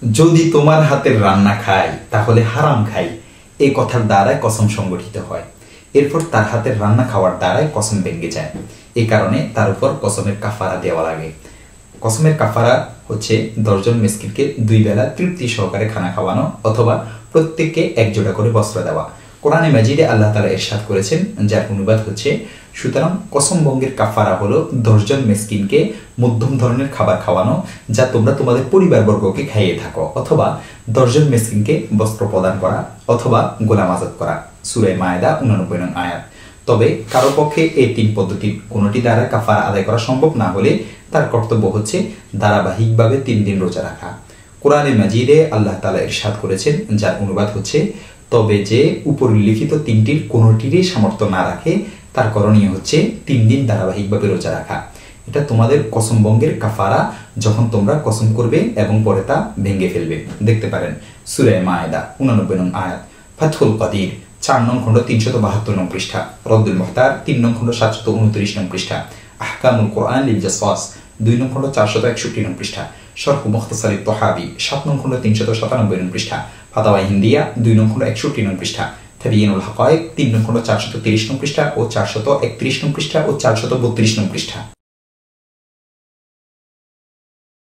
যদি তোমার হাতের রান্না খাই তাহলে হারাম খাই, এই কথার দ্বারাই কসম সংগঠিত হয়। এরপর তার হাতের রান্না খাওয়ার দ্বারাই কসম ভেঙে যায়। এই কারণে তার উপর কসমের কাফারা দেওয়া লাগে। কসমের কাফারা হচ্ছে 10 জন মিসকিনকে 2 বেলা তৃপ্তি সহকারে খানা খাওয়ানো অথবা প্রত্যেককে এক জোড়া করে বস্ত্র দেওয়া। কোরআনে মাজিদে আল্লাহ তাআলা ইরশাদ করেছেন, যার অনুবাদ হচ্ছে, সুতরাং কসম ভঙ্গের কাফারা হলো 10 জন মিসকিনকে মধ্যম ধরনের খাবার খাওয়ানো যা তোমরা তোমাদের পরিবারবর্গকে খাইয়ে থাকো, অথবা 10 জন মিসকিনকে বস্ত্র প্রদান করা অথবা গোলাম আজাদ করা। সূরা মায়েদা 89 নং আয়াত। তবে কারো পক্ষে এই 3 পদ্ধতির কোনোটি দ্বারা কাফারা আদায় করা সম্ভব না হলে তার কর্তব্য হচ্ছে ধারাবাহিকভাবে 3 দিন রোজা রাখা। কোরআনে মাজিদে আল্লাহ তাআলা ইরশাদ করেছেন, যার অনুবাদ হচ্ছে, তবে যে উপরিল্লিখিত 3টির কোনোটিরই সামর্থ্য না রাখে তার করণীয় হচ্ছে 3 দিন ধারাবাহিকভাবে রোজা রাখা। এটা তোমাদের কসম ভঙ্গের কাফারা, যখন তোমরা কসম করবে এবং পরে তা ভেঙে ফেলবে। দেখতে পারেন সূরা মায়েদা 89 নং আয়াত, ফাতহুল কাদির 4 নং খণ্ড 372 নং পৃষ্ঠা, রদ্দুল মুখতার 3 নং খণ্ড 729 নং পৃষ্ঠা, আহকামুল কোরআন লিল জাসসাস 2 নং খণ্ড 461 নং পৃষ্ঠা, শরহ মুখতাসারিত তাহাবি 7 নং খণ্ড 397 নং পৃষ্ঠা, ফাতাওয়া হিন্দিয়া 2 নং খণ্ড 61 নং পৃষ্ঠা, তাবিয়িনুল হাকায়েক 3 নং খণ্ড 430 নং পৃষ্ঠা ও 431 নং পৃষ্ঠা ও 432 নং পৃষ্ঠা।